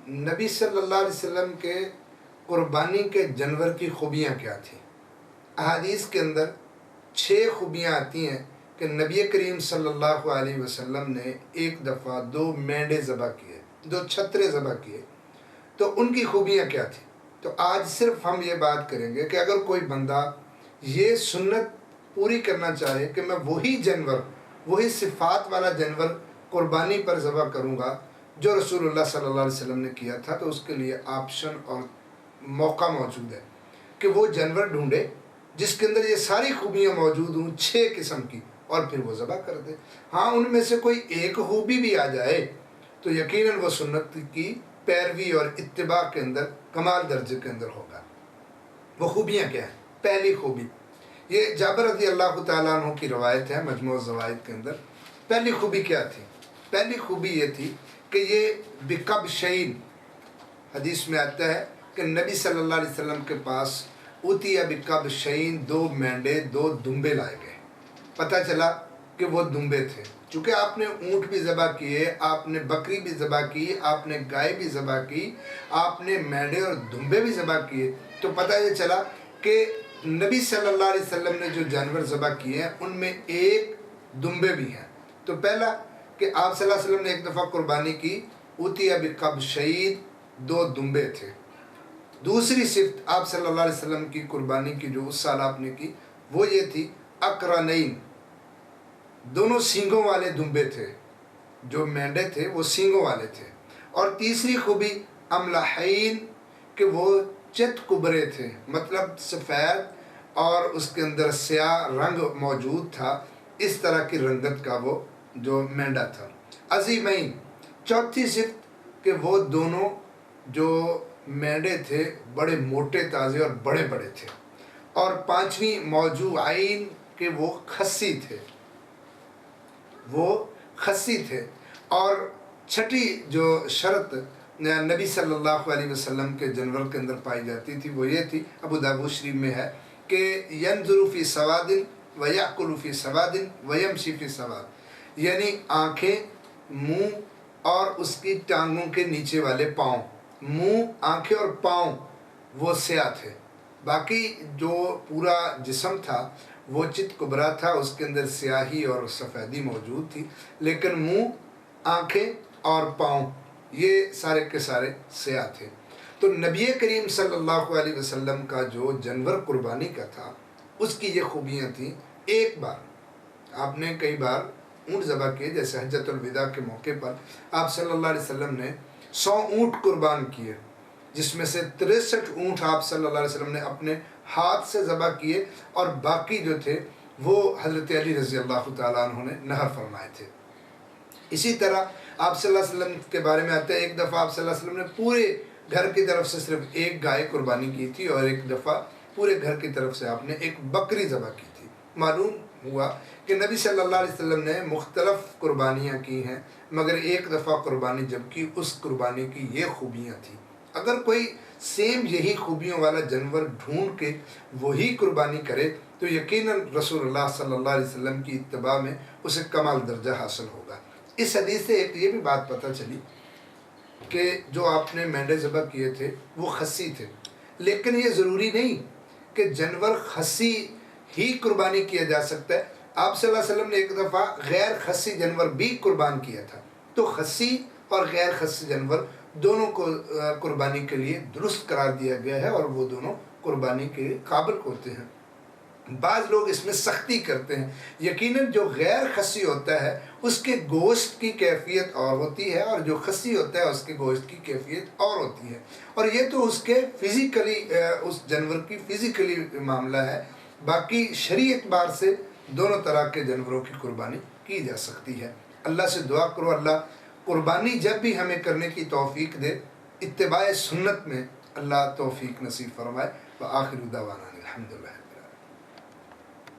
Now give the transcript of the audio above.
نبی صلی اللہ علیہ وسلم کے قربانی کے جانور کی خوبیاں کیا تھیں؟ احادیث کے اندر 6 خوبیاں آتی ہیں کہ نبی کریم صلی اللہ علیہ وسلم نے ایک دفعہ 2 مینڈے ذبح کیے، 2 چھترے ذبح کیے، تو ان کی خوبیاں کیا تھیں؟ تو آج صرف ہم یہ بات کریں گے کہ اگر کوئی بندہ یہ سنت پوری کرنا چاہے کہ میں وہی جانور، وہی صفات والا جانور قربانی پر ذبح کروں گا جو رسول اللہ صلی اللہ علیہ وسلم نے کیا تھا، تو اس کے لیے آپشن اور موقع موجود ہے کہ وہ جانور ڈھونڈے جس کے اندر یہ ساری خوبیاں موجود ہوں، 6 قسم کی، اور پھر وہ ذبح کر دے۔ ہاں، ان میں سے کوئی ایک خوبی بھی آ جائے تو یقیناً وہ سنت کی پیروی اور اتباع کے اندر کمال درجے کے اندر ہوگا۔ وہ خوبیاں کیا ہیں؟ پہلی خوبی، یہ جابر رضی اللہ تعالیٰ عنہ کی روایت ہے مجموع الزوائد کے اندر۔ پہلی خوبی کیا تھی؟ پہلی خوبی یہ تھی کہ یہ بکب شعین، حدیث میں آتا ہے کہ نبی صلی اللہ علیہ وسلم کے پاس اوتیا بکب شعین، 2 مینڈے 2 دمبے لائے گئے۔ پتہ چلا کہ وہ دمبے تھے، چونکہ آپ نے اونٹ بھی ذبح کیے، آپ نے بکری بھی ذبح کی، آپ نے گائے بھی ذبح کی، آپ نے مینڈے اور دمبے بھی ذبح کیے، تو پتہ یہ چلا کہ نبی صلی اللہ علیہ وسلم نے جو جانور ذبح کیے ہیں ان میں ایک دمبے بھی ہیں۔ تو پہلا کہ آپ صلی اللہ علیہ وسلم نے ایک دفعہ قربانی کی، اوتیا بکب شعین، 2 دمبے تھے۔ دوسری صفت آپ صلی اللہ علیہ وسلم کی قربانی کی جو اس سال آپ نے کی وہ یہ تھی اقرنین، دونوں سینگوں والے دمبے تھے، جو مینڈے تھے وہ سینگوں والے تھے۔ اور تیسری خوبی املحین، کہ وہ چت کبرے تھے، مطلب سفید اور اس کے اندر سیاہ رنگ موجود تھا، اس طرح کی رنگت کا وہ جو مینڈا تھا۔ عظیمین، چوتھی صفت کہ وہ دونوں جو مینڈے تھے بڑے موٹے تازے اور بڑے بڑے تھے۔ اور پانچویں موجوعین، کہ وہ خسی تھے، وہ خسی تھے۔ اور چھٹی جو شرط نبی صلی اللہ علیہ وسلم کے جانور کے اندر پائی جاتی تھی وہ یہ تھی، ابو داؤد شریف میں ہے کہ ینظر فی سواد ویأکل فی سواد ویمشی فی سواد، یعنی آنکھیں، منہ اور اس کی ٹانگوں کے نیچے والے پاؤں، منہ، آنکھیں اور پاؤں وہ سیاہ تھے، باقی جو پورا جسم تھا وہ چت کبرا تھا، اس کے اندر سیاہی اور سفیدی موجود تھی، لیکن منہ، آنکھیں اور پاؤں یہ سارے کے سارے سیاہ تھے۔ تو نبی کریم صلی اللہ علیہ وسلم کا جو جانور قربانی کا تھا اس کی یہ خوبیاں تھیں۔ ایک بار آپ نے کئی بار اونٹ ذبح کیے، جیسے حجۃ الوداع کے موقع پر آپ صلی اللہ علیہ وسلم نے 100 اونٹ قربان کیے، جس میں سے 63 اونٹ آپ صلی اللہ علیہ وسلم نے اپنے ہاتھ سے ذبح کیے، اور باقی جو تھے وہ حضرت علی رضی اللہ تعالیٰ عنہ نے نحر فرمائے تھے۔ اسی طرح آپ صلی اللہ علیہ وسلم کے بارے میں آتا ہے ایک دفعہ آپ صلی اللہ علیہ وسلم نے پورے گھر کی طرف سے صرف ایک گائے قربانی کی تھی، اور ایک دفعہ پورے گھر کی طرف سے آپ نے ایک بکری ذبح کی تھی۔ معلوم ہوا کہ نبی صلی اللہ علیہ وسلم نے مختلف قربانیاں کی ہیں، مگر ایک دفعہ قربانی جب کی اس قربانی کی یہ خوبیاں تھیں۔ اگر کوئی سیم یہی خوبیوں والا جانور ڈھونڈ کے وہی قربانی کرے تو یقیناً رسول اللہ صلی اللہ علیہ وسلم کی اتباع میں اسے کمال درجہ حاصل ہوگا۔ اس حدیث سے ایک یہ بھی بات پتہ چلی کہ جو آپ نے مینڈے ذبح کیے تھے وہ خسی تھے، لیکن یہ ضروری نہیں کہ جانور خسی ہی قربانی کیا جا سکتا ہے۔ آپ صلی اللہ علیہ وسلم نے ایک دفعہ غیر خسی جانور بھی قربان کیا تھا، تو خسی اور غیر خسی جانور دونوں کو قربانی کے لیے درست قرار دیا گیا ہے، اور وہ دونوں قربانی کے قابل ہوتے ہیں۔ بعض لوگ اس میں سختی کرتے ہیں، یقیناً جو غیر خسی ہوتا ہے اس کے گوشت کی کیفیت اور ہوتی ہے، اور جو خسی ہوتا ہے اس کے گوشت کی کیفیت اور ہوتی ہے، اور یہ تو اس کے فزیکلی اس جانور کی فزیکلی معاملہ ہے۔ باقی شرعی اعتبار سے دونوں طرح کے جانوروں کی قربانی کی جا سکتی ہے۔ اللہ سے دعا کرو اللہ قربانی جب بھی ہمیں کرنے کی توفیق دے، اتباع سنت میں اللہ توفیق نصیب فرمائے۔ وآخر دعوانا الحمدللہ۔